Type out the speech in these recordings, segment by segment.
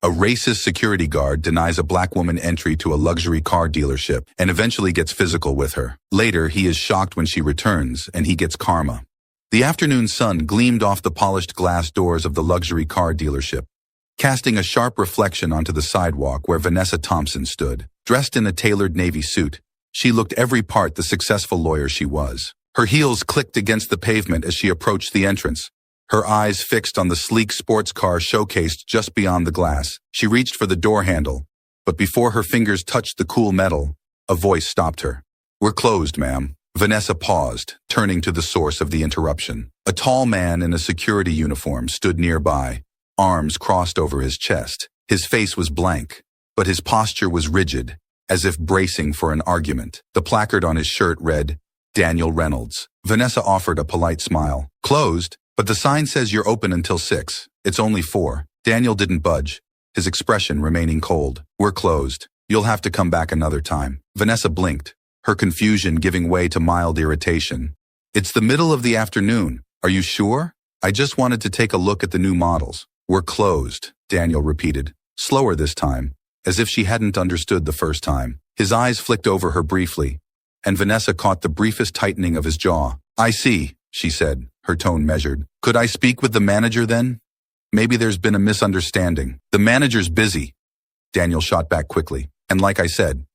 A racist security guard denies a black woman entry to a luxury car dealership and eventually gets physical with her. Later, he is shocked when she returns, and he gets karma. The afternoon sun gleamed off the polished glass doors of the luxury car dealership, casting a sharp reflection onto the sidewalk where Vanessa Thompson stood. Dressed in a tailored navy suit, she looked every part the successful lawyer she was. Her heels clicked against the pavement as she approached the entrance, her eyes fixed on the sleek sports car showcased just beyond the glass. She reached for the door handle, but before her fingers touched the cool metal, a voice stopped her. "We're closed, ma'am." Vanessa paused, turning to the source of the interruption. A tall man in a security uniform stood nearby, arms crossed over his chest. His face was blank, but his posture was rigid, as if bracing for an argument. The placard on his shirt read, "Daniel Reynolds." Vanessa offered a polite smile. "Closed? But the sign says you're open until 6. It's only 4. Daniel didn't budge, his expression remaining cold. "We're closed. You'll have to come back another time." Vanessa blinked, her confusion giving way to mild irritation. "It's the middle of the afternoon. Are you sure? I just wanted to take a look at the new models." "We're closed," Daniel repeated, slower this time, as if she hadn't understood the first time. His eyes flicked over her briefly, and Vanessa caught the briefest tightening of his jaw. "I see," she said, her tone measured. "Could I speak with the manager then? Maybe there's been a misunderstanding." "The manager's busy," Daniel shot back quickly. "And like I said,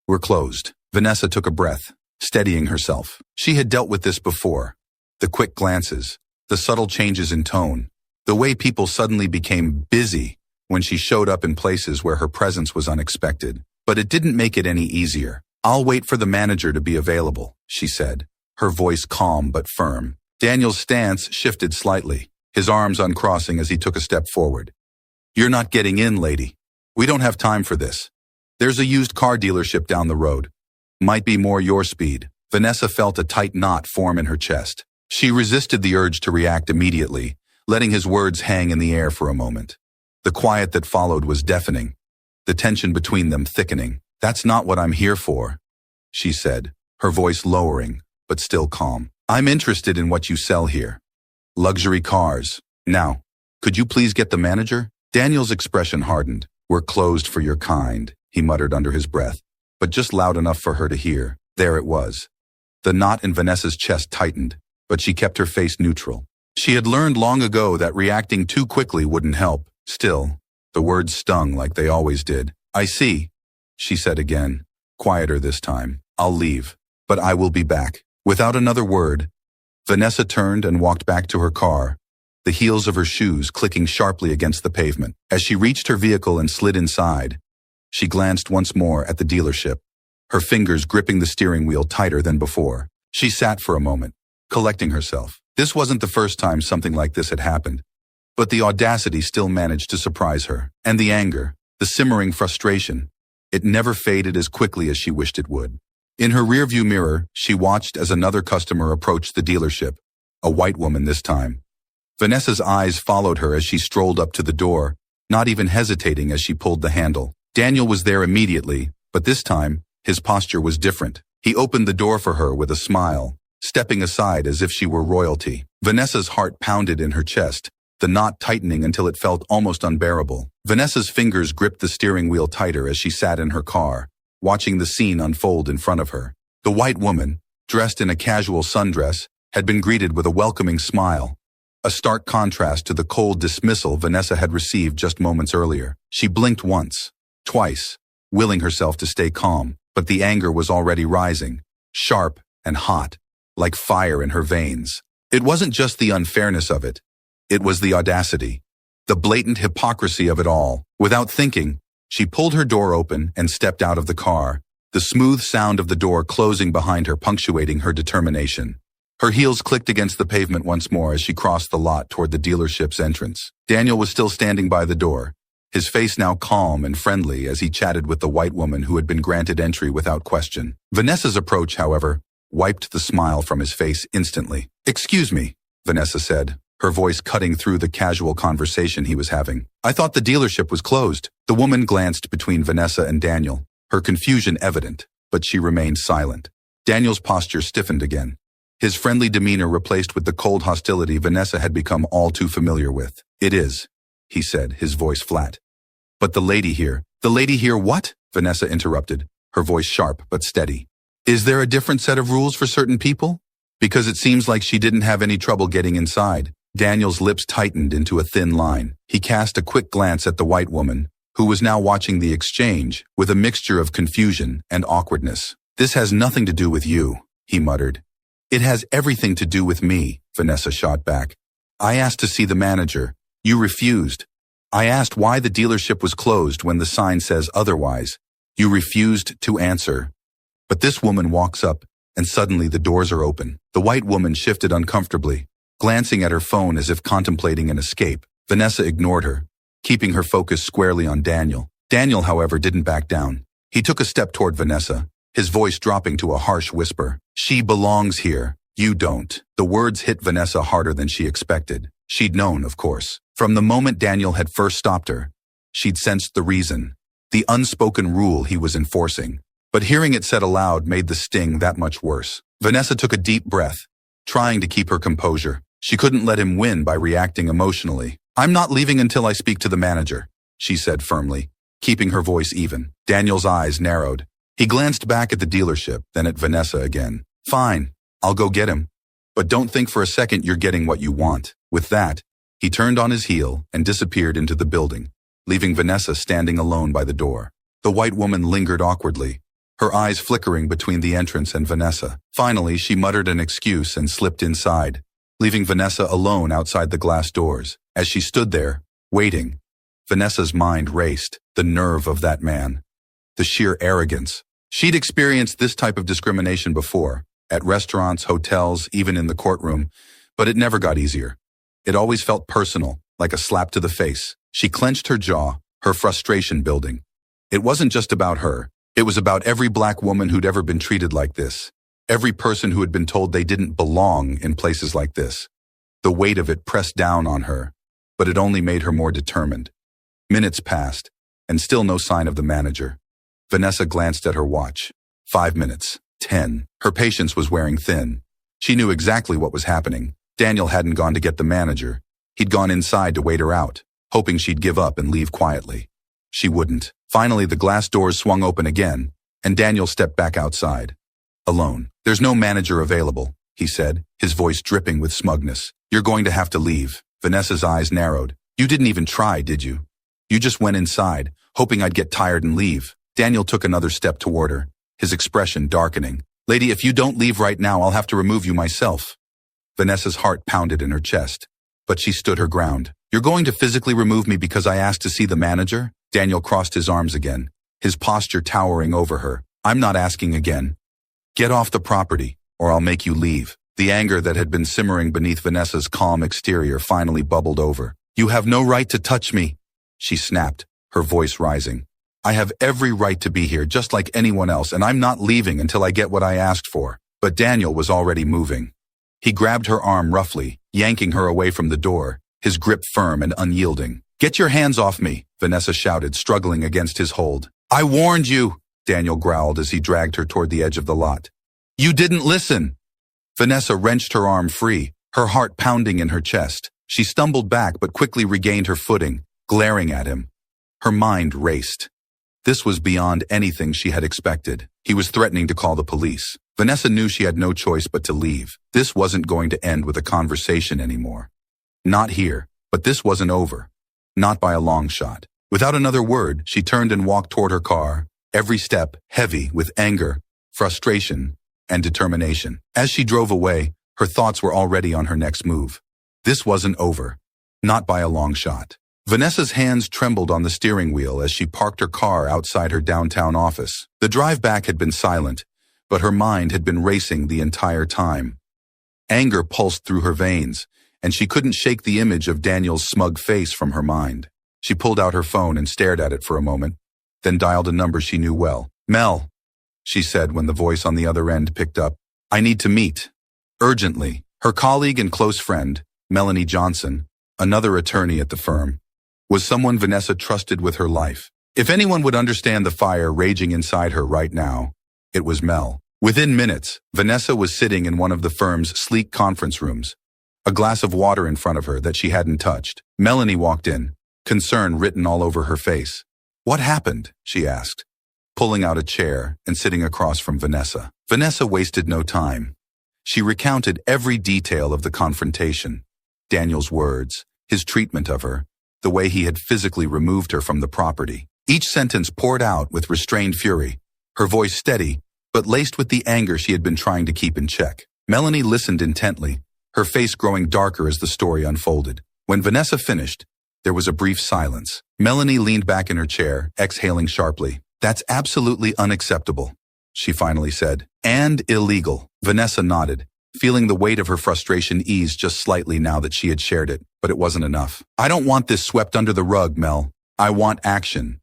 we're closed." Vanessa took a breath, steadying herself. She had dealt with this before. The quick glances, the subtle changes in tone, the way people suddenly became busy when she showed up in places where her presence was unexpected. But it didn't make it any easier. "I'll wait for the manager to be available," she said, her voice calm but firm. Daniel's stance shifted slightly, his arms uncrossing as he took a step forward. "You're not getting in, lady. We don't have time for this. There's a used car dealership down the road. Might be more your speed." Vanessa felt a tight knot form in her chest. She resisted the urge to react immediately, letting his words hang in the air for a moment. The quiet that followed was deafening, the tension between them thickening. "That's not what I'm here for," she said, her voice lowering, but still calm. "I'm interested in what you sell here. Luxury cars. Now, could you please get the manager?" Daniel's expression hardened. "We're closed for your kind," he muttered under his breath, but just loud enough for her to hear. There it was. The knot in Vanessa's chest tightened, but she kept her face neutral. She had learned long ago that reacting too quickly wouldn't help. Still, the words stung like they always did. "I see," she said again, quieter this time. "I'll leave, but I will be back." Without another word, Vanessa turned and walked back to her car, the heels of her shoes clicking sharply against the pavement. As she reached her vehicle and slid inside, she glanced once more at the dealership, her fingers gripping the steering wheel tighter than before. She sat for a moment, collecting herself. This wasn't the first time something like this had happened, but the audacity still managed to surprise her. And the anger, the simmering frustration, it never faded as quickly as she wished it would. In her rearview mirror, she watched as another customer approached the dealership, a white woman this time. Vanessa's eyes followed her as she strolled up to the door, not even hesitating as she pulled the handle. Daniel was there immediately, but this time, his posture was different. He opened the door for her with a smile, stepping aside as if she were royalty. Vanessa's heart pounded in her chest, the knot tightening until it felt almost unbearable. Vanessa's fingers gripped the steering wheel tighter as she sat in her car, watching the scene unfold in front of her. The white woman, dressed in a casual sundress, had been greeted with a welcoming smile, a stark contrast to the cold dismissal Vanessa had received just moments earlier. She blinked once, twice, willing herself to stay calm, but the anger was already rising, sharp and hot, like fire in her veins. It wasn't just the unfairness of it. It was the audacity, the blatant hypocrisy of it all. Without thinking, she pulled her door open and stepped out of the car, the smooth sound of the door closing behind her punctuating her determination. Her heels clicked against the pavement once more as she crossed the lot toward the dealership's entrance. Daniel was still standing by the door, his face now calm and friendly as he chatted with the white woman who had been granted entry without question. Vanessa's approach, however, wiped the smile from his face instantly. "Excuse me," Vanessa said, her voice cutting through the casual conversation he was having. "I thought the dealership was closed." The woman glanced between Vanessa and Daniel, her confusion evident, but she remained silent. Daniel's posture stiffened again, his friendly demeanor replaced with the cold hostility Vanessa had become all too familiar with. "It is," he said, his voice flat. But the lady here what? Vanessa interrupted, her voice sharp but steady. Is there a different set of rules for certain people? Because it seems like she didn't have any trouble getting inside. Daniel's lips tightened into a thin line. He cast a quick glance at the white woman, who was now watching the exchange with a mixture of confusion and awkwardness. This has nothing to do with you, he muttered. It has everything to do with me, Vanessa shot back. I asked to see the manager. You refused. I asked why the dealership was closed when the sign says otherwise. You refused to answer. But this woman walks up, and suddenly the doors are open. The white woman shifted uncomfortably, glancing at her phone as if contemplating an escape. Vanessa ignored her, keeping her focus squarely on Daniel. Daniel, however, didn't back down. He took a step toward Vanessa, his voice dropping to a harsh whisper. She belongs here. You don't. The words hit Vanessa harder than she expected. She'd known, of course. From the moment Daniel had first stopped her, she'd sensed the reason, the unspoken rule he was enforcing. But hearing it said aloud made the sting that much worse. Vanessa took a deep breath, trying to keep her composure. She couldn't let him win by reacting emotionally. I'm not leaving until I speak to the manager, she said firmly, keeping her voice even. Daniel's eyes narrowed. He glanced back at the dealership, then at Vanessa again. Fine, I'll go get him. But don't think for a second you're getting what you want. With that, he turned on his heel and disappeared into the building, leaving Vanessa standing alone by the door. The white woman lingered awkwardly, her eyes flickering between the entrance and Vanessa. Finally, she muttered an excuse and slipped inside, leaving Vanessa alone outside the glass doors. As she stood there, waiting, Vanessa's mind raced. The nerve of that man. The sheer arrogance. She'd experienced this type of discrimination before, at restaurants, hotels, even in the courtroom, but it never got easier. It always felt personal, like a slap to the face. She clenched her jaw, her frustration building. It wasn't just about her. It was about every black woman who'd ever been treated like this. Every person who had been told they didn't belong in places like this. The weight of it pressed down on her, but it only made her more determined. Minutes passed, and still no sign of the manager. Vanessa glanced at her watch. 5 minutes. 10. Her patience was wearing thin. She knew exactly what was happening. Daniel hadn't gone to get the manager. He'd gone inside to wait her out, hoping she'd give up and leave quietly. She wouldn't. Finally, the glass doors swung open again, and Daniel stepped back outside. Alone. There's no manager available, he said, his voice dripping with smugness. You're going to have to leave. Vanessa's eyes narrowed. You didn't even try, did you? You just went inside, hoping I'd get tired and leave. Daniel took another step toward her, his expression darkening. Lady, if you don't leave right now, I'll have to remove you myself. Vanessa's heart pounded in her chest, but she stood her ground. You're going to physically remove me because I asked to see the manager? Daniel crossed his arms again, his posture towering over her. I'm not asking again. Get off the property, or I'll make you leave. The anger that had been simmering beneath Vanessa's calm exterior finally bubbled over. You have no right to touch me, she snapped, her voice rising. I have every right to be here just like anyone else, and I'm not leaving until I get what I asked for. But Daniel was already moving. He grabbed her arm roughly, yanking her away from the door, his grip firm and unyielding. Get your hands off me, Vanessa shouted, struggling against his hold. I warned you, Daniel growled as he dragged her toward the edge of the lot. You didn't listen. Vanessa wrenched her arm free, her heart pounding in her chest. She stumbled back but quickly regained her footing, glaring at him. Her mind raced. This was beyond anything she had expected. He was threatening to call the police. Vanessa knew she had no choice but to leave. This wasn't going to end with a conversation anymore. Not here, but this wasn't over. Not by a long shot. Without another word, she turned and walked toward her car, every step heavy with anger, frustration, and determination. As she drove away, her thoughts were already on her next move. This wasn't over. Not by a long shot. Vanessa's hands trembled on the steering wheel as she parked her car outside her downtown office. The drive back had been silent, but her mind had been racing the entire time. Anger pulsed through her veins, and she couldn't shake the image of Daniel's smug face from her mind. She pulled out her phone and stared at it for a moment, then dialed a number she knew well. Mel, she said when the voice on the other end picked up. I need to meet. Urgently. Her colleague and close friend, Melanie Johnson, another attorney at the firm, was someone Vanessa trusted with her life. If anyone would understand the fire raging inside her right now, it was Mel. Within minutes, Vanessa was sitting in one of the firm's sleek conference rooms, a glass of water in front of her that she hadn't touched. Melanie walked in, concern written all over her face. What happened? She asked, pulling out a chair and sitting across from Vanessa. Vanessa wasted no time. She recounted every detail of the confrontation. Daniel's words, his treatment of her, the way he had physically removed her from the property. Each sentence poured out with restrained fury, her voice steady, but laced with the anger she had been trying to keep in check. Melanie listened intently, her face growing darker as the story unfolded. When Vanessa finished, there was a brief silence. Melanie leaned back in her chair, exhaling sharply. "That's absolutely unacceptable," she finally said. "And illegal." Vanessa nodded, feeling the weight of her frustration ease just slightly now that she had shared it, but it wasn't enough. "I don't want this swept under the rug, Mel. I want action."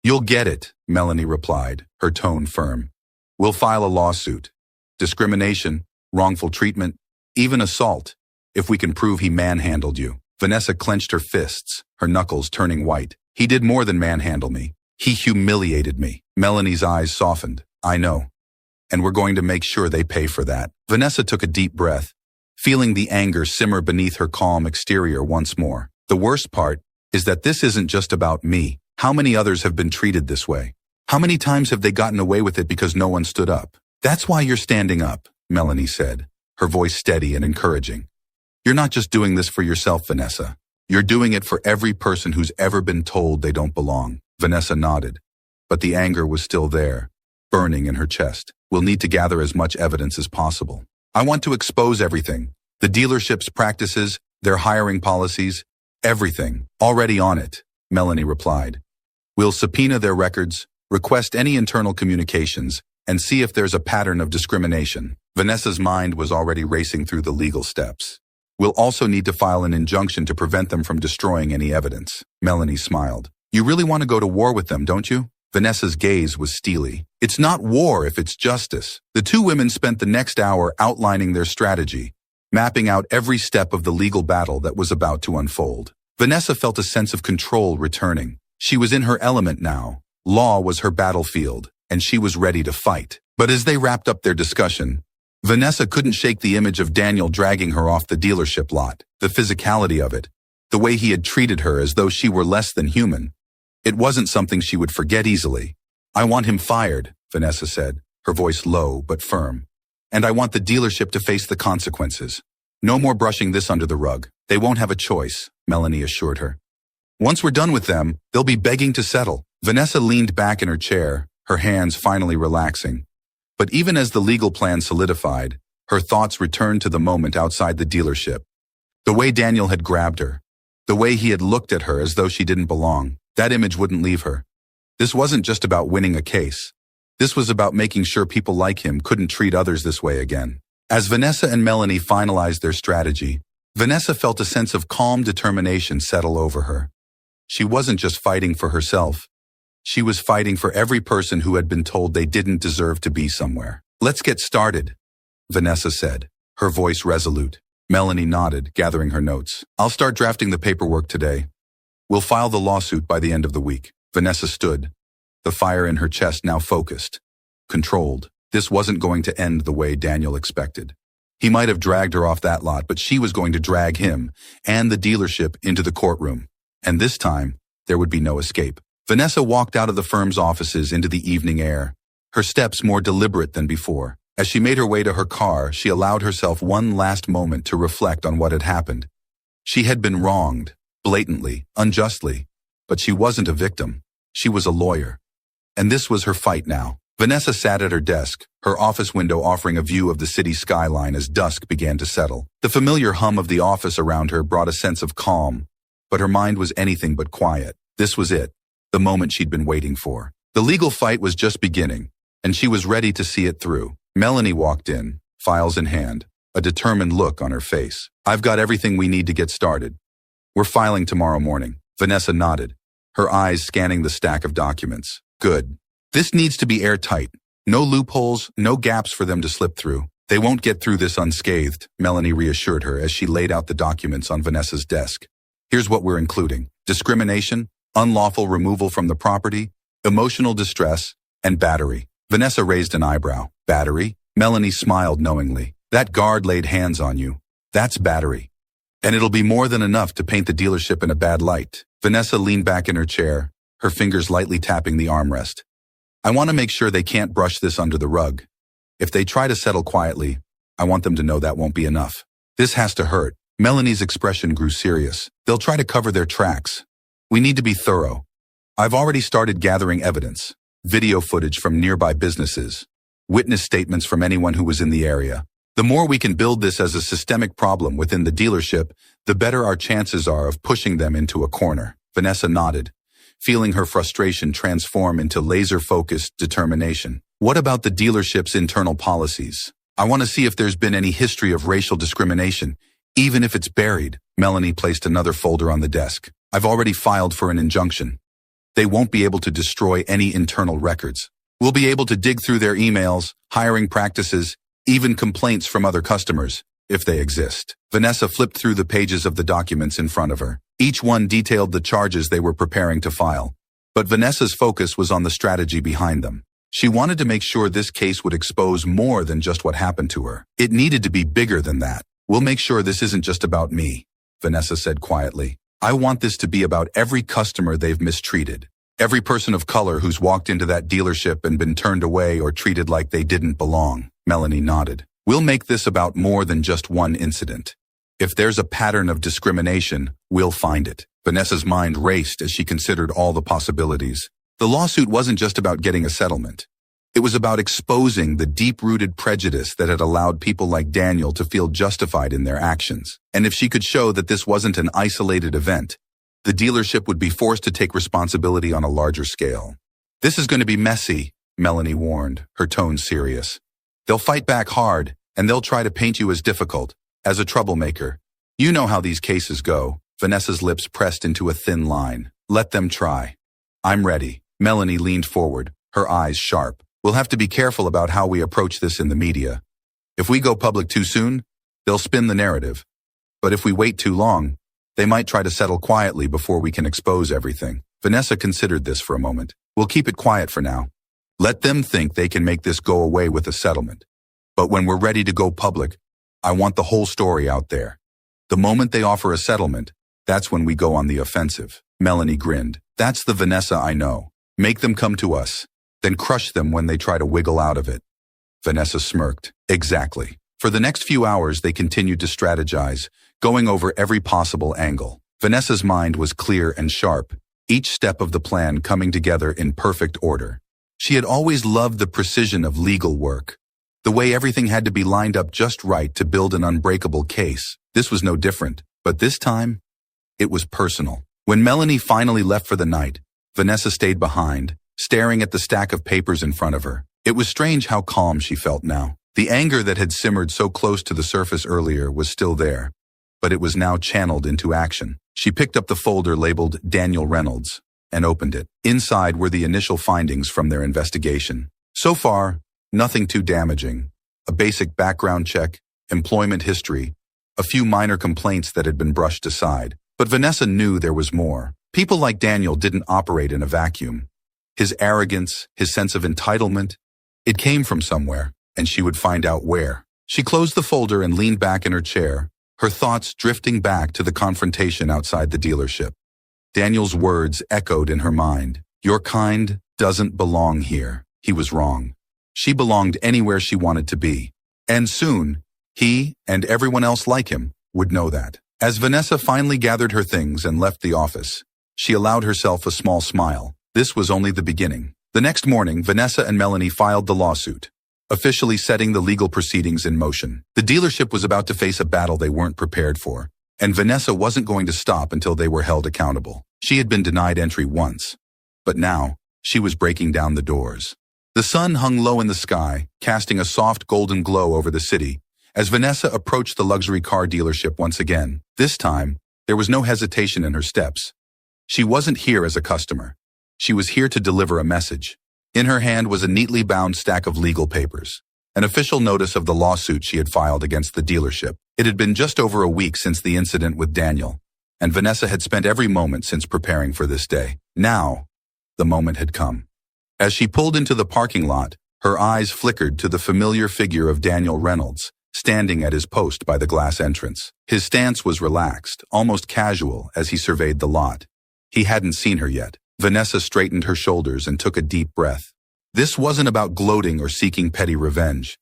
"You'll get it," Melanie replied, her tone firm. "We'll file a lawsuit. Discrimination, wrongful treatment, even assault, if we can prove he manhandled you." Vanessa clenched her fists, her knuckles turning white. "He did more than manhandle me. He humiliated me." Melanie's eyes softened. "I know. And we're going to make sure they pay for that." Vanessa took a deep breath, feeling the anger simmer beneath her calm exterior once more. "The worst part is that this isn't just about me. How many others have been treated this way? How many times have they gotten away with it because no one stood up?" "That's why you're standing up," Melanie said, her voice steady and encouraging. "You're not just doing this for yourself, Vanessa. You're doing it for every person who's ever been told they don't belong." Vanessa nodded, but the anger was still there, burning in her chest. "We'll need to gather as much evidence as possible. I want to expose everything. The dealership's practices, their hiring policies, everything. Already on it," Melanie replied. "We'll subpoena their records, request any internal communications, and see if there's a pattern of discrimination." Vanessa's mind was already racing through the legal steps. "We'll also need to file an injunction to prevent them from destroying any evidence." Melanie smiled. "You really want to go to war with them, don't you?" Vanessa's gaze was steely. "It's not war if it's justice." The two women spent the next hour outlining their strategy, mapping out every step of the legal battle that was about to unfold. Vanessa felt a sense of control returning. She was in her element now. Law was her battlefield, and she was ready to fight. But as they wrapped up their discussion, Vanessa couldn't shake the image of Daniel dragging her off the dealership lot, the physicality of it, the way he had treated her as though she were less than human. It wasn't something she would forget easily. "I want him fired," Vanessa said, her voice low but firm. "And I want the dealership to face the consequences. No more brushing this under the rug. They won't have a choice," Melanie assured her. "Once we're done with them, they'll be begging to settle." Vanessa leaned back in her chair, her hands finally relaxing. But even as the legal plan solidified, her thoughts returned to the moment outside the dealership. The way Daniel had grabbed her, the way he had looked at her as though she didn't belong, that image wouldn't leave her. This wasn't just about winning a case. This was about making sure people like him couldn't treat others this way again. As Vanessa and Melanie finalized their strategy, Vanessa felt a sense of calm determination settle over her. She wasn't just fighting for herself. She was fighting for every person who had been told they didn't deserve to be somewhere. "Let's get started," Vanessa said, her voice resolute. Melanie nodded, gathering her notes. "I'll start drafting the paperwork today. We'll file the lawsuit by the end of the week." Vanessa stood, the fire in her chest now focused, controlled. This wasn't going to end the way Daniel expected. He might have dragged her off that lot, but she was going to drag him and the dealership into the courtroom. And this time, there would be no escape. Vanessa walked out of the firm's offices into the evening air, her steps more deliberate than before. As she made her way to her car, she allowed herself one last moment to reflect on what had happened. She had been wronged, blatantly, unjustly, but she wasn't a victim. She was a lawyer. And this was her fight now. Vanessa sat at her desk, her office window offering a view of the city skyline as dusk began to settle. The familiar hum of the office around her brought a sense of calm, but her mind was anything but quiet. This was it. The moment she'd been waiting for. The legal fight was just beginning, and she was ready to see it through. Melanie walked in, files in hand, a determined look on her face. "I've got everything we need to get started. We're filing tomorrow morning." Vanessa nodded, her eyes scanning the stack of documents. "Good. This needs to be airtight. No loopholes, no gaps for them to slip through. They won't get through this unscathed," Melanie reassured her as she laid out the documents on Vanessa's desk. "Here's what we're including: discrimination, unlawful removal from the property, emotional distress, and battery." Vanessa raised an eyebrow. "Battery?" Melanie smiled knowingly. "That guard laid hands on you. That's battery. And it'll be more than enough to paint the dealership in a bad light." Vanessa leaned back in her chair, her fingers lightly tapping the armrest. I want to make sure they can't brush this under the rug. If they try to settle quietly, I want them to know that won't be enough. This has to hurt. Melanie's expression grew serious. They'll try to cover their tracks. We need to be thorough. I've already started gathering evidence, video footage from nearby businesses, witness statements from anyone who was in the area. The more we can build this as a systemic problem within the dealership, the better our chances are of pushing them into a corner. Vanessa nodded, feeling her frustration transform into laser-focused determination. What about the dealership's internal policies? I want to see if there's been any history of racial discrimination, even if it's buried. Melanie placed another folder on the desk. I've already filed for an injunction. They won't be able to destroy any internal records. We'll be able to dig through their emails, hiring practices, even complaints from other customers, if they exist. Vanessa flipped through the pages of the documents in front of her. Each one detailed the charges they were preparing to file. But Vanessa's focus was on the strategy behind them. She wanted to make sure this case would expose more than just what happened to her. It needed to be bigger than that. We'll make sure this isn't just about me, Vanessa said quietly. I want this to be about every customer they've mistreated. Every person of color who's walked into that dealership and been turned away or treated like they didn't belong. Melanie nodded. We'll make this about more than just one incident. If there's a pattern of discrimination, we'll find it. Vanessa's mind raced as she considered all the possibilities. The lawsuit wasn't just about getting a settlement. It was about exposing the deep-rooted prejudice that had allowed people like Daniel to feel justified in their actions. And if she could show that this wasn't an isolated event, the dealership would be forced to take responsibility on a larger scale. This is going to be messy, Melanie warned, her tone serious. They'll fight back hard, and they'll try to paint you as difficult, as a troublemaker. You know how these cases go. Vanessa's lips pressed into a thin line. Let them try. I'm ready. Melanie leaned forward, her eyes sharp. We'll have to be careful about how we approach this in the media. If we go public too soon, they'll spin the narrative. But if we wait too long, they might try to settle quietly before we can expose everything. Vanessa considered this for a moment. We'll keep it quiet for now. Let them think they can make this go away with a settlement. But when we're ready to go public, I want the whole story out there. The moment they offer a settlement, that's when we go on the offensive. Melanie grinned. That's the Vanessa I know. Make them come to us, then crush them when they try to wiggle out of it. Vanessa smirked. Exactly. For the next few hours, they continued to strategize, going over every possible angle. Vanessa's mind was clear and sharp, each step of the plan coming together in perfect order. She had always loved the precision of legal work, the way everything had to be lined up just right to build an unbreakable case. This was no different, but this time, it was personal. When Melanie finally left for the night, Vanessa stayed behind, staring at the stack of papers in front of her. It was strange how calm she felt now. The anger that had simmered so close to the surface earlier was still there, but it was now channeled into action. She picked up the folder labeled Daniel Reynolds and opened it. Inside were the initial findings from their investigation. So far, nothing too damaging. A basic background check, employment history, a few minor complaints that had been brushed aside. But Vanessa knew there was more. People like Daniel didn't operate in a vacuum. His arrogance, his sense of entitlement, it came from somewhere, and she would find out where. She closed the folder and leaned back in her chair, her thoughts drifting back to the confrontation outside the dealership. Daniel's words echoed in her mind. Your kind doesn't belong here. He was wrong. She belonged anywhere she wanted to be. And soon, he and everyone else like him would know that. As Vanessa finally gathered her things and left the office, she allowed herself a small smile. This was only the beginning. The next morning, Vanessa and Melanie filed the lawsuit, officially setting the legal proceedings in motion. The dealership was about to face a battle they weren't prepared for, and Vanessa wasn't going to stop until they were held accountable. She had been denied entry once, but now she was breaking down the doors. The sun hung low in the sky, casting a soft golden glow over the city, as Vanessa approached the luxury car dealership once again. This time, there was no hesitation in her steps. She wasn't here as a customer. She was here to deliver a message. In her hand was a neatly bound stack of legal papers, an official notice of the lawsuit she had filed against the dealership. It had been just over a week since the incident with Daniel, and Vanessa had spent every moment since preparing for this day. Now, the moment had come. As she pulled into the parking lot, her eyes flickered to the familiar figure of Daniel Reynolds, standing at his post by the glass entrance. His stance was relaxed, almost casual, as he surveyed the lot. He hadn't seen her yet. Vanessa straightened her shoulders and took a deep breath. This wasn't about gloating or seeking petty revenge.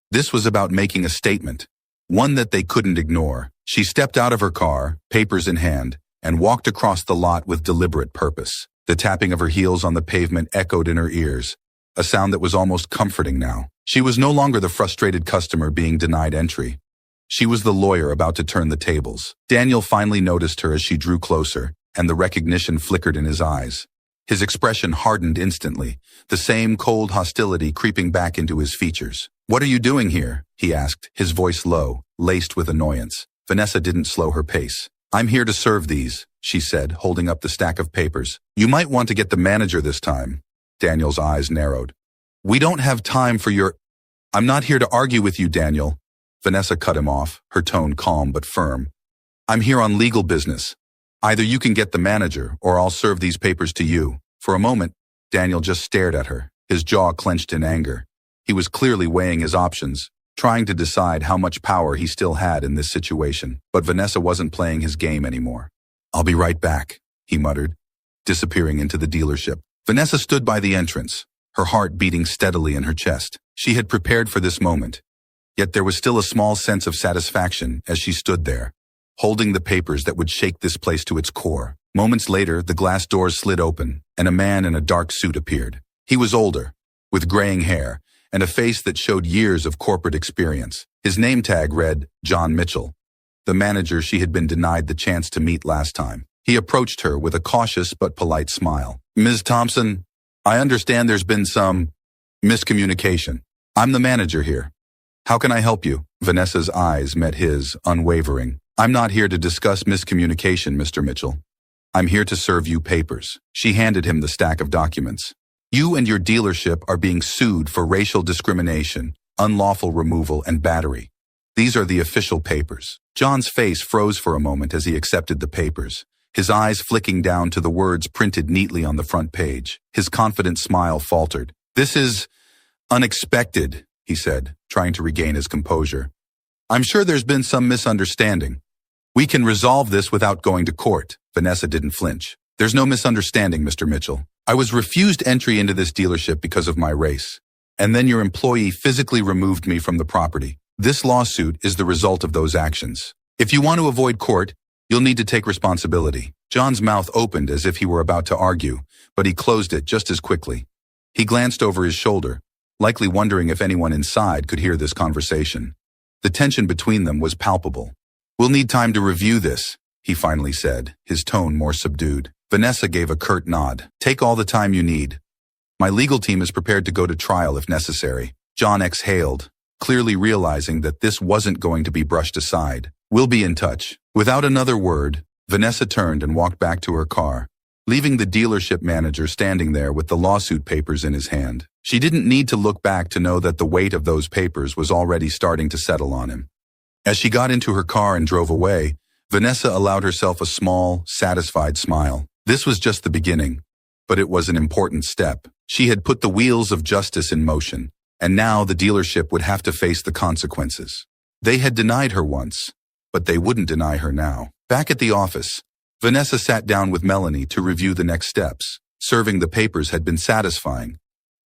This was about making a statement, one that they couldn't ignore. She stepped out of her car, papers in hand, and walked across the lot with deliberate purpose. The tapping of her heels on the pavement echoed in her ears, a sound that was almost comforting now. She was no longer the frustrated customer being denied entry. She was the lawyer about to turn the tables. Daniel finally noticed her as she drew closer, and the recognition flickered in his eyes. His expression hardened instantly, the same cold hostility creeping back into his features. "What are you doing here?" he asked, his voice low, laced with annoyance. Vanessa didn't slow her pace. "I'm here to serve these," she said, holding up the stack of papers. "You might want to get the manager this time." Daniel's eyes narrowed. "We don't have time for your—" "I'm not here to argue with you, Daniel." Vanessa cut him off, her tone calm but firm. "I'm here on legal business. Either you can get the manager, or I'll serve these papers to you." For a moment, Daniel just stared at her, his jaw clenched in anger. He was clearly weighing his options, trying to decide how much power he still had in this situation. But Vanessa wasn't playing his game anymore. "I'll be right back," he muttered, disappearing into the dealership. Vanessa stood by the entrance, her heart beating steadily in her chest. She had prepared for this moment. Yet there was still a small sense of satisfaction as she stood there, holding the papers that would shake this place to its core. Moments later, the glass doors slid open, and a man in a dark suit appeared. He was older, with graying hair, and a face that showed years of corporate experience. His name tag read, John Mitchell, the manager she had been denied the chance to meet last time. He approached her with a cautious but polite smile. "Ms. Thompson, I understand there's been some miscommunication. I'm the manager here. How can I help you?" Vanessa's eyes met his, unwavering. "I'm not here to discuss miscommunication, Mr. Mitchell. I'm here to serve you papers." She handed him the stack of documents. "You and your dealership are being sued for racial discrimination, unlawful removal, and battery. These are the official papers." John's face froze for a moment as he accepted the papers, his eyes flicking down to the words printed neatly on the front page. His confident smile faltered. "This is unexpected," he said, trying to regain his composure. "I'm sure there's been some misunderstanding. We can resolve this without going to court." Vanessa didn't flinch. "There's no misunderstanding, Mr. Mitchell. I was refused entry into this dealership because of my race, and then your employee physically removed me from the property. This lawsuit is the result of those actions. If you want to avoid court, you'll need to take responsibility." John's mouth opened as if he were about to argue, but he closed it just as quickly. He glanced over his shoulder, likely wondering if anyone inside could hear this conversation. The tension between them was palpable. "We'll need time to review this," he finally said, his tone more subdued. Vanessa gave a curt nod. "Take all the time you need. My legal team is prepared to go to trial if necessary." John exhaled, clearly realizing that this wasn't going to be brushed aside. "We'll be in touch." Without another word, Vanessa turned and walked back to her car, leaving the dealership manager standing there with the lawsuit papers in his hand. She didn't need to look back to know that the weight of those papers was already starting to settle on him. As she got into her car and drove away, Vanessa allowed herself a small, satisfied smile. This was just the beginning, but it was an important step. She had put the wheels of justice in motion, and now the dealership would have to face the consequences. They had denied her once, but they wouldn't deny her now. Back at the office, Vanessa sat down with Melanie to review the next steps. Serving the papers had been satisfying,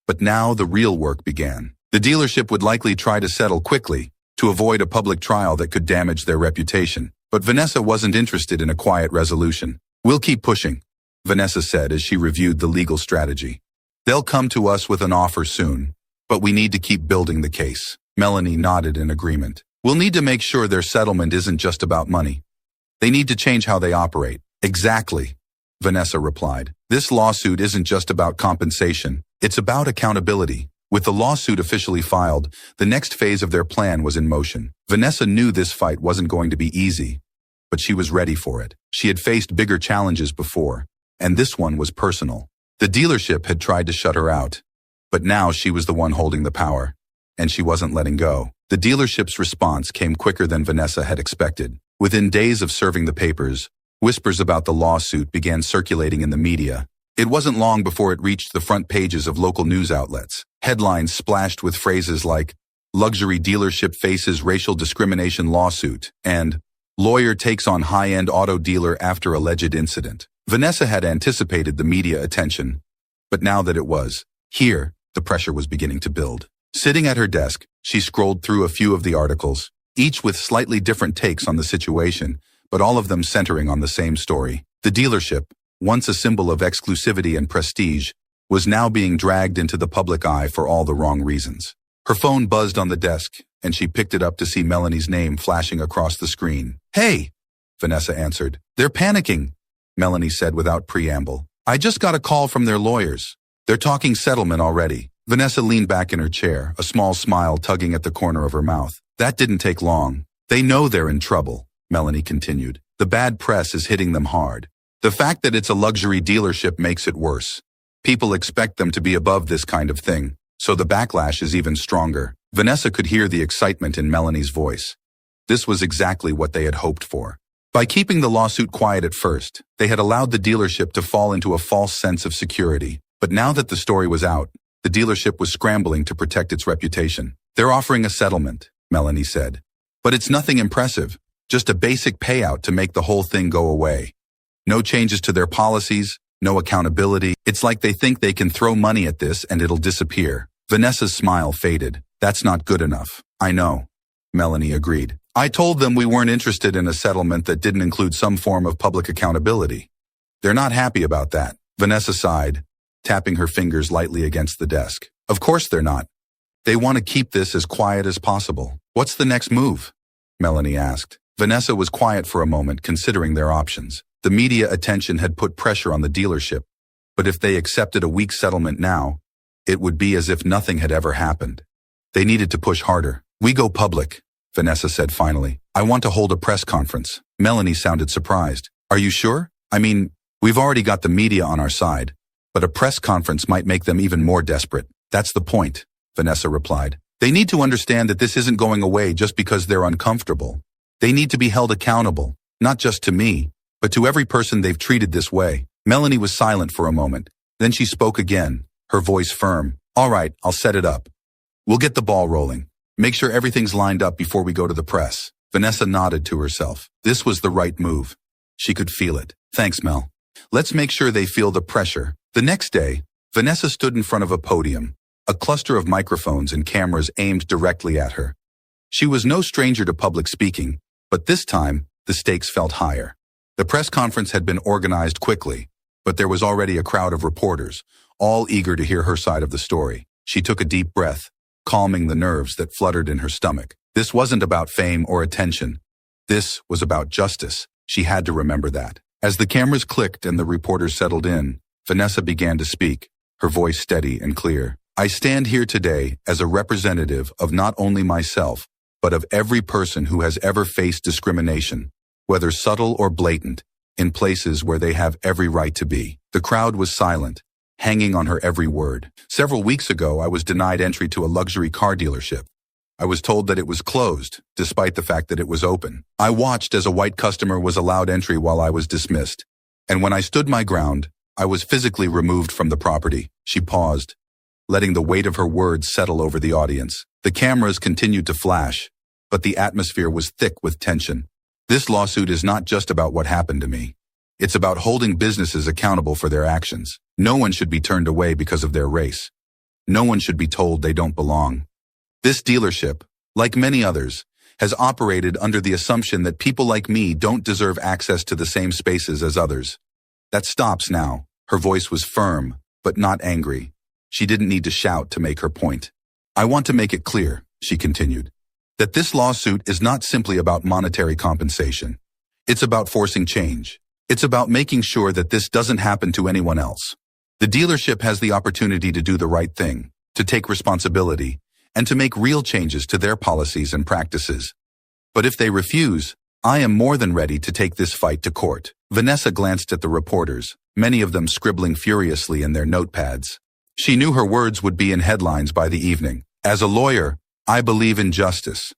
but now the real work began. The dealership would likely try to settle quickly to avoid a public trial that could damage their reputation. But Vanessa wasn't interested in a quiet resolution. "We'll keep pushing," Vanessa said as she reviewed the legal strategy. "They'll come to us with an offer soon, but we need to keep building the case." Melanie nodded in agreement. "We'll need to make sure their settlement isn't just about money. They need to change how they operate." "Exactly," Vanessa replied. "This lawsuit isn't just about compensation. It's about accountability." With the lawsuit officially filed, the next phase of their plan was in motion. Vanessa knew this fight wasn't going to be easy, but she was ready for it. She had faced bigger challenges before, and this one was personal. The dealership had tried to shut her out, but now she was the one holding the power, and she wasn't letting go. The dealership's response came quicker than Vanessa had expected. Within days of serving the papers, whispers about the lawsuit began circulating in the media. It wasn't long before it reached the front pages of local news outlets. Headlines splashed with phrases like, "Luxury dealership faces racial discrimination lawsuit," and "Lawyer takes on high-end auto dealer after alleged incident." Vanessa had anticipated the media attention, but now that it was here, the pressure was beginning to build. Sitting at her desk, she scrolled through a few of the articles, each with slightly different takes on the situation, but all of them centering on the same story. The dealership, once a symbol of exclusivity and prestige, was now being dragged into the public eye for all the wrong reasons. Her phone buzzed on the desk, and she picked it up to see Melanie's name flashing across the screen. "Hey," Vanessa answered. "They're panicking," Melanie said without preamble. "I just got a call from their lawyers. They're talking settlement already." Vanessa leaned back in her chair, a small smile tugging at the corner of her mouth. "That didn't take long. They know they're in trouble," Melanie continued. "The bad press is hitting them hard. The fact that it's a luxury dealership makes it worse. People expect them to be above this kind of thing, so the backlash is even stronger." Vanessa could hear the excitement in Melanie's voice. This was exactly what they had hoped for. By keeping the lawsuit quiet at first, they had allowed the dealership to fall into a false sense of security. But now that the story was out, the dealership was scrambling to protect its reputation. "They're offering a settlement," Melanie said. "But it's nothing impressive, just a basic payout to make the whole thing go away. No changes to their policies, no accountability. It's like they think they can throw money at this and it'll disappear." Vanessa's smile faded. "That's not good enough." "I know," Melanie agreed. "I told them we weren't interested in a settlement that didn't include some form of public accountability. They're not happy about that." Vanessa sighed, tapping her fingers lightly against the desk. "Of course they're not. They want to keep this as quiet as possible." "What's the next move?" Melanie asked. Vanessa was quiet for a moment, considering their options. The media attention had put pressure on the dealership, but if they accepted a weak settlement now, it would be as if nothing had ever happened. They needed to push harder. "We go public," Vanessa said finally. "I want to hold a press conference." Melanie sounded surprised. "Are you sure? I mean, we've already got the media on our side, but a press conference might make them even more desperate." "That's the point," Vanessa replied. "They need to understand that this isn't going away just because they're uncomfortable. They need to be held accountable, not just to me, but to every person they've treated this way." Melanie was silent for a moment. Then she spoke again, her voice firm. "All right, I'll set it up. We'll get the ball rolling. Make sure everything's lined up before we go to the press." Vanessa nodded to herself. This was the right move. She could feel it. "Thanks, Mel. Let's make sure they feel the pressure." The next day, Vanessa stood in front of a podium, a cluster of microphones and cameras aimed directly at her. She was no stranger to public speaking, but this time, the stakes felt higher. The press conference had been organized quickly, but there was already a crowd of reporters, all eager to hear her side of the story. She took a deep breath, calming the nerves that fluttered in her stomach. This wasn't about fame or attention. This was about justice. She had to remember that. As the cameras clicked and the reporters settled in, Vanessa began to speak, her voice steady and clear. "I stand here today as a representative of not only myself, but of every person who has ever faced discrimination, whether subtle or blatant, in places where they have every right to be." The crowd was silent, hanging on her every word. "Several weeks ago, I was denied entry to a luxury car dealership. I was told that it was closed, despite the fact that it was open. I watched as a white customer was allowed entry while I was dismissed. And when I stood my ground, I was physically removed from the property." She paused, letting the weight of her words settle over the audience. The cameras continued to flash, but the atmosphere was thick with tension. "This lawsuit is not just about what happened to me. It's about holding businesses accountable for their actions. No one should be turned away because of their race. No one should be told they don't belong. This dealership, like many others, has operated under the assumption that people like me don't deserve access to the same spaces as others. That stops now." Her voice was firm, but not angry. She didn't need to shout to make her point. "I want to make it clear," she continued, "that this lawsuit is not simply about monetary compensation. It's about forcing change. It's about making sure that this doesn't happen to anyone else. The dealership has the opportunity to do the right thing, to take responsibility, and to make real changes to their policies and practices. But if they refuse, I am more than ready to take this fight to court." Vanessa glanced at the reporters, many of them scribbling furiously in their notepads. She knew her words would be in headlines by the evening. "As a lawyer, I believe in justice,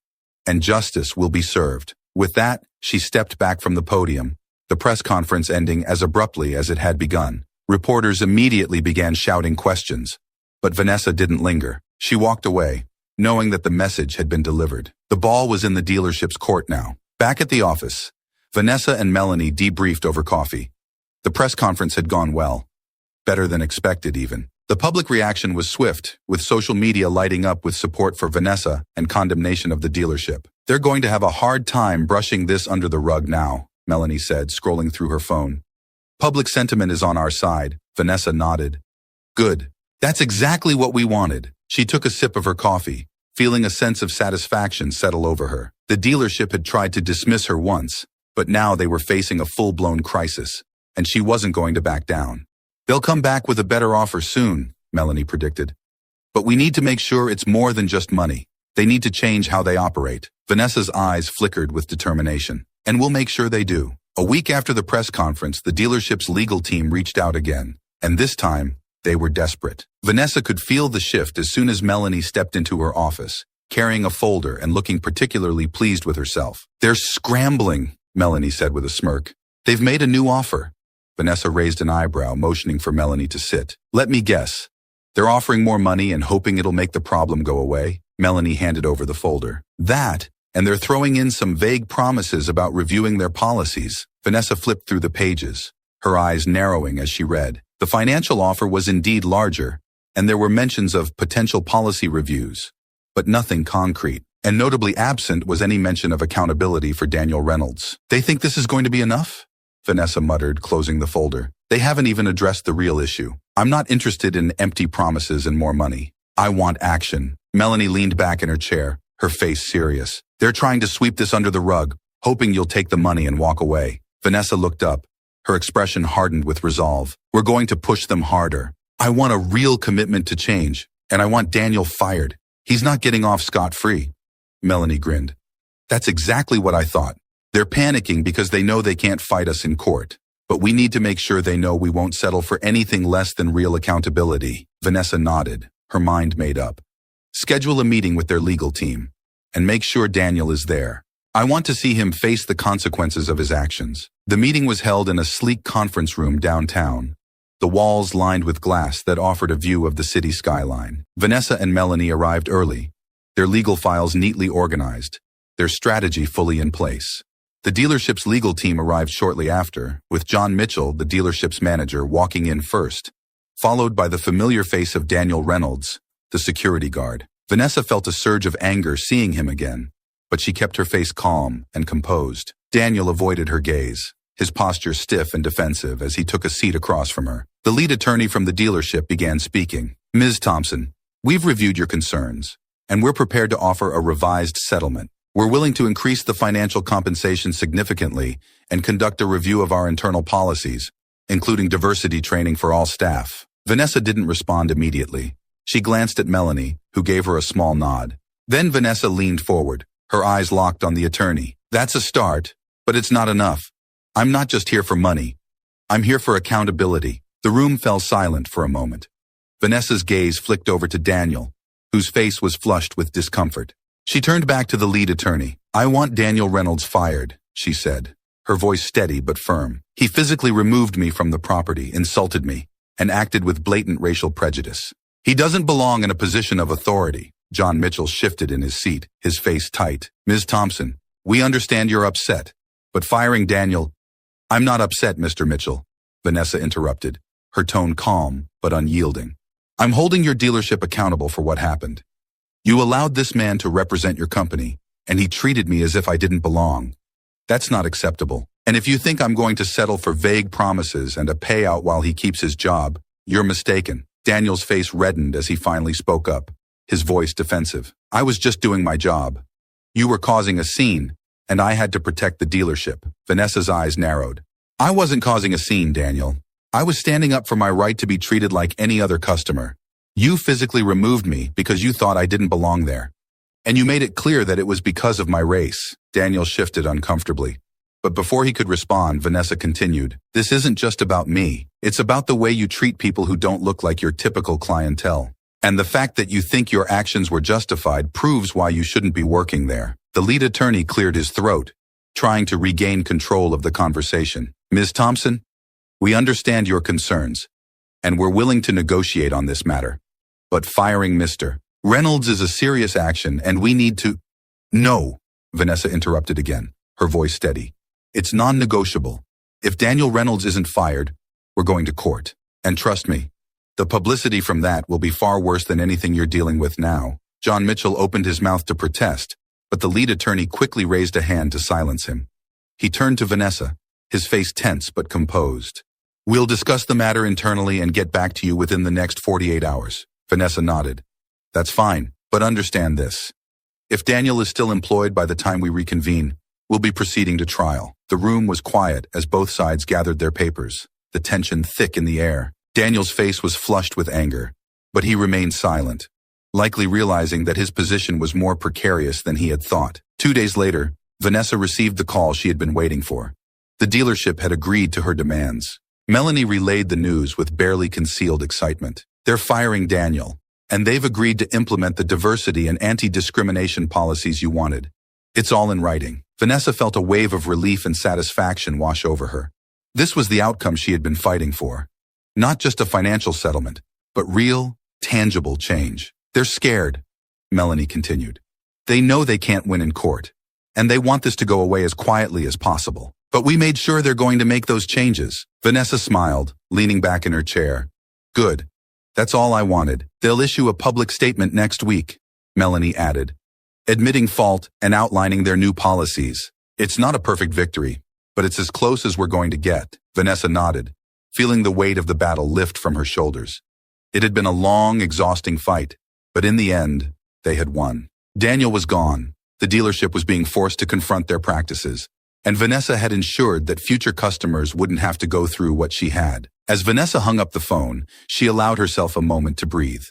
and justice will be served." With that, she stepped back from the podium, the press conference ending as abruptly as it had begun. Reporters immediately began shouting questions, but Vanessa didn't linger. She walked away, knowing that the message had been delivered. The ball was in the dealership's court now. Back at the office, Vanessa and Melanie debriefed over coffee. The press conference had gone well. Better than expected, even. The public reaction was swift, with social media lighting up with support for Vanessa and condemnation of the dealership. They're going to have a hard time brushing this under the rug now, Melanie said, scrolling through her phone. Public sentiment is on our side, Vanessa nodded. Good. That's exactly what we wanted. She took a sip of her coffee, feeling a sense of satisfaction settle over her. The dealership had tried to dismiss her once, but now they were facing a full-blown crisis, and she wasn't going to back down. They'll come back with a better offer soon, Melanie predicted. But we need to make sure it's more than just money. They need to change how they operate. Vanessa's eyes flickered with determination. And we'll make sure they do. A week after the press conference, the dealership's legal team reached out again. And this time, they were desperate. Vanessa could feel the shift as soon as Melanie stepped into her office, carrying a folder and looking particularly pleased with herself. They're scrambling, Melanie said with a smirk. They've made a new offer. Vanessa raised an eyebrow, motioning for Melanie to sit. Let me guess. They're offering more money and hoping it'll make the problem go away. Melanie handed over the folder. That, and they're throwing in some vague promises about reviewing their policies. Vanessa flipped through the pages, her eyes narrowing as she read. The financial offer was indeed larger, and there were mentions of potential policy reviews, but nothing concrete. And notably absent was any mention of accountability for Daniel Reynolds. They think this is going to be enough? Vanessa muttered, closing the folder. They haven't even addressed the real issue. I'm not interested in empty promises and more money. I want action. Melanie leaned back in her chair, her face serious. They're trying to sweep this under the rug, hoping you'll take the money and walk away. Vanessa looked up, her expression hardened with resolve. We're going to push them harder. I want a real commitment to change, and I want Daniel fired. He's not getting off scot-free. Melanie grinned. That's exactly what I thought. They're panicking because they know they can't fight us in court. But we need to make sure they know we won't settle for anything less than real accountability. Vanessa nodded, her mind made up. Schedule a meeting with their legal team, and make sure Daniel is there. I want to see him face the consequences of his actions. The meeting was held in a sleek conference room downtown, the walls lined with glass that offered a view of the city skyline. Vanessa and Melanie arrived early, their legal files neatly organized, their strategy fully in place. The dealership's legal team arrived shortly after, with John Mitchell, the dealership's manager, walking in first, followed by the familiar face of Daniel Reynolds, the security guard. Vanessa felt a surge of anger seeing him again, but she kept her face calm and composed. Daniel avoided her gaze, his posture stiff and defensive as he took a seat across from her. The lead attorney from the dealership began speaking. Ms. Thompson, we've reviewed your concerns, and we're prepared to offer a revised settlement. We're willing to increase the financial compensation significantly and conduct a review of our internal policies, including diversity training for all staff. Vanessa didn't respond immediately. She glanced at Melanie, who gave her a small nod. Then Vanessa leaned forward, her eyes locked on the attorney. That's a start, but it's not enough. I'm not just here for money. I'm here for accountability. The room fell silent for a moment. Vanessa's gaze flicked over to Daniel, whose face was flushed with discomfort. She turned back to the lead attorney. I want Daniel Reynolds fired, she said, her voice steady but firm. He physically removed me from the property, insulted me, and acted with blatant racial prejudice. He doesn't belong in a position of authority. John Mitchell shifted in his seat, his face tight. Ms. Thompson, we understand you're upset, but firing Daniel— I'm not upset, Mr. Mitchell, Vanessa interrupted, her tone calm but unyielding. I'm holding your dealership accountable for what happened. You allowed this man to represent your company, and he treated me as if I didn't belong. That's not acceptable. And if you think I'm going to settle for vague promises and a payout while he keeps his job, you're mistaken. Daniel's face reddened as he finally spoke up, his voice defensive. I was just doing my job. You were causing a scene, and I had to protect the dealership. Vanessa's eyes narrowed. I wasn't causing a scene, Daniel. I was standing up for my right to be treated like any other customer. You physically removed me because you thought I didn't belong there. And you made it clear that it was because of my race. Daniel shifted uncomfortably. But before he could respond, Vanessa continued, This isn't just about me. It's about the way you treat people who don't look like your typical clientele. And the fact that you think your actions were justified proves why you shouldn't be working there. The lead attorney cleared his throat, trying to regain control of the conversation. Ms. Thompson, we understand your concerns, and we're willing to negotiate on this matter. But firing Mr. Reynolds is a serious action, and we need to— No, Vanessa interrupted again, her voice steady. It's non-negotiable. If Daniel Reynolds isn't fired, We're going to court. And trust me, the publicity from that will be far worse than anything you're dealing with now. John Mitchell opened his mouth to protest, but the lead attorney quickly raised a hand to silence him. He turned to Vanessa, his face tense but composed. We'll discuss the matter internally and get back to you within the next 48 hours. Vanessa nodded. That's fine, but understand this. If Daniel is still employed by the time we reconvene, we'll be proceeding to trial. The room was quiet as both sides gathered their papers, the tension thick in the air. Daniel's face was flushed with anger, but he remained silent, likely realizing that his position was more precarious than he had thought. 2 days later, Vanessa received the call she had been waiting for. The dealership had agreed to her demands. Melanie relayed the news with barely concealed excitement. They're firing Daniel, and they've agreed to implement the diversity and anti-discrimination policies you wanted. It's all in writing. Vanessa felt a wave of relief and satisfaction wash over her. This was the outcome she had been fighting for. Not just a financial settlement, but real, tangible change. They're scared, Melanie continued. They know they can't win in court, and they want this to go away as quietly as possible. But we made sure they're going to make those changes. Vanessa smiled, leaning back in her chair. Good. That's all I wanted. They'll issue a public statement next week, Melanie added, admitting fault and outlining their new policies. It's not a perfect victory, but it's as close as we're going to get. Vanessa nodded, feeling the weight of the battle lift from her shoulders. It had been a long, exhausting fight, but in the end, they had won. Daniel was gone. The dealership was being forced to confront their practices, and Vanessa had ensured that future customers wouldn't have to go through what she had. As Vanessa hung up the phone, she allowed herself a moment to breathe.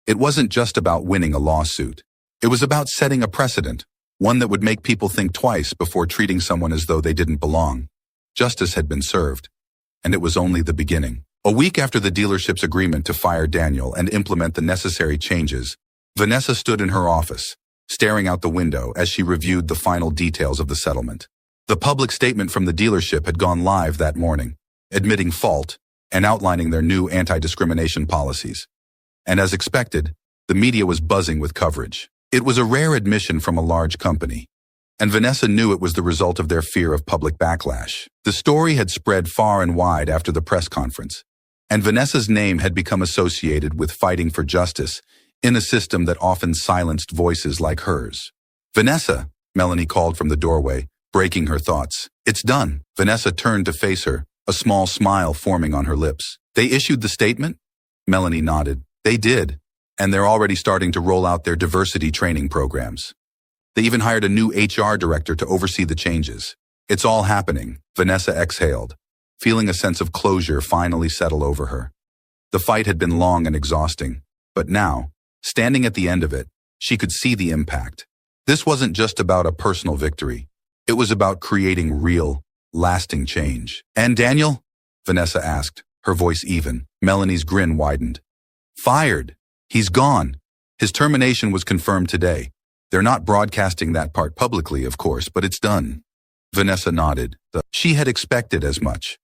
It wasn't just about winning a lawsuit. It was about setting a precedent, one that would make people think twice before treating someone as though they didn't belong. Justice had been served, and it was only the beginning. A week after the dealership's agreement to fire Daniel and implement the necessary changes, Vanessa stood in her office, staring out the window as she reviewed the final details of the settlement. The public statement from the dealership had gone live that morning, admitting fault and outlining their new anti-discrimination policies. And as expected, the media was buzzing with coverage. It was a rare admission from a large company, and Vanessa knew it was the result of their fear of public backlash. The story had spread far and wide after the press conference, and Vanessa's name had become associated with fighting for justice in a system that often silenced voices like hers. Vanessa, Melanie called from the doorway, breaking her thoughts. It's done. Vanessa turned to face her, a small smile forming on her lips. They issued the statement? Melanie nodded. They did, and they're already starting to roll out their diversity training programs. They even hired a new HR director to oversee the changes. It's all happening, Vanessa exhaled, feeling a sense of closure finally settle over her. The fight had been long and exhausting, but now, standing at the end of it, she could see the impact. This wasn't just about a personal victory. It was about creating real, lasting change. And Daniel? Vanessa asked, her voice even. Melanie's grin widened. Fired. He's gone. His termination was confirmed today. They're not broadcasting that part publicly, of course, but it's done. Vanessa nodded. She had expected as much.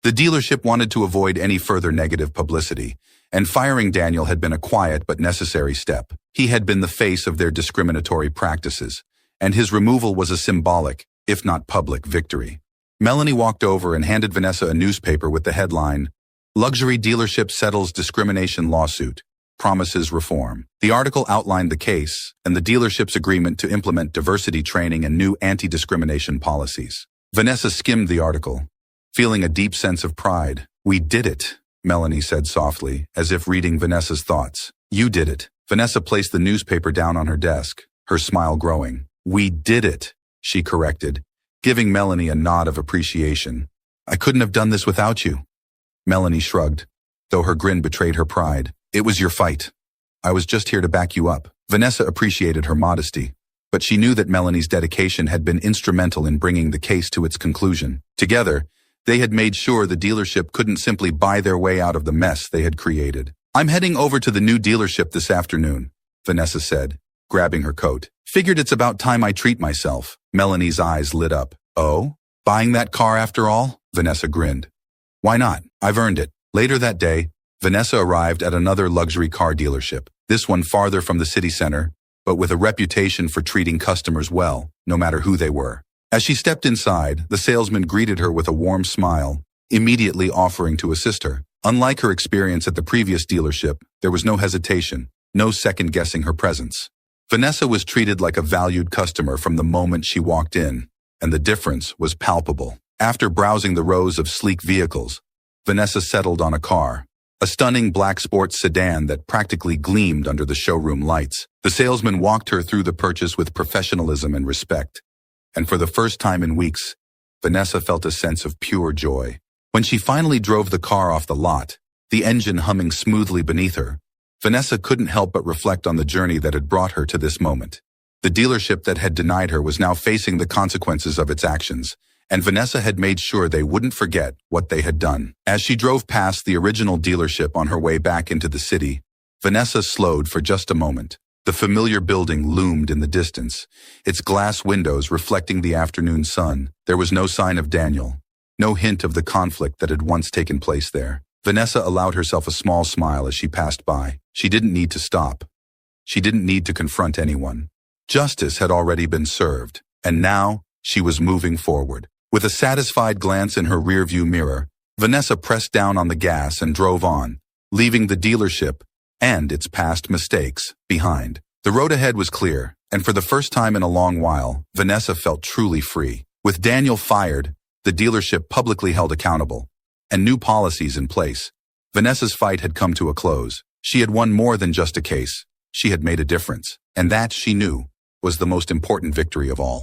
The dealership wanted to avoid any further negative publicity, and firing Daniel had been a quiet but necessary step. He had been the face of their discriminatory practices, and his removal was a symbolic, if not public, victory. Melanie walked over and handed Vanessa a newspaper with the headline, Luxury Dealership Settles Discrimination Lawsuit, Promises Reform. The article outlined the case and the dealership's agreement to implement diversity training and new anti-discrimination policies. Vanessa skimmed the article, feeling a deep sense of pride. We did it, Melanie said softly, as if reading Vanessa's thoughts. You did it. Vanessa placed the newspaper down on her desk, her smile growing. We did it, she corrected, giving Melanie a nod of appreciation. I couldn't have done this without you. Melanie shrugged, though her grin betrayed her pride. It was your fight. I was just here to back you up. Vanessa appreciated her modesty, but she knew that Melanie's dedication had been instrumental in bringing the case to its conclusion. Together, they had made sure the dealership couldn't simply buy their way out of the mess they had created. I'm heading over to the new dealership this afternoon, Vanessa said, grabbing her coat. Figured it's about time I treat myself. Melanie's eyes lit up. Oh? Buying that car after all? Vanessa grinned. Why not? I've earned it. Later that day, Vanessa arrived at another luxury car dealership, this one farther from the city center, but with a reputation for treating customers well, no matter who they were. As she stepped inside, the salesman greeted her with a warm smile immediately offering to assist her. Unlike her experience at the previous dealership, there was no hesitation, no second-guessing her presence. Vanessa was treated like a valued customer from the moment she walked in, and the difference was palpable. After browsing the rows of sleek vehicles, Vanessa settled on a car, a stunning black sports sedan that practically gleamed under the showroom lights. The salesman walked her through the purchase with professionalism and respect, and for the first time in weeks, Vanessa felt a sense of pure joy. When she finally drove the car off the lot, the engine humming smoothly beneath her, Vanessa couldn't help but reflect on the journey that had brought her to this moment. The dealership that had denied her was now facing the consequences of its actions, and Vanessa had made sure they wouldn't forget what they had done. As she drove past the original dealership on her way back into the city, Vanessa slowed for just a moment. The familiar building loomed in the distance, its glass windows reflecting the afternoon sun. There was no sign of Daniel, no hint of the conflict that had once taken place there. Vanessa allowed herself a small smile as she passed by. She didn't need to stop. She didn't need to confront anyone. Justice had already been served, and now she was moving forward. With a satisfied glance in her rearview mirror, Vanessa pressed down on the gas and drove on, leaving the dealership and its past mistakes behind. The road ahead was clear, and for the first time in a long while, Vanessa felt truly free. With Daniel fired, the dealership publicly held accountable, and new policies in place, Vanessa's fight had come to a close. She had won more than just a case. She had made a difference, and that, she knew, was the most important victory of all.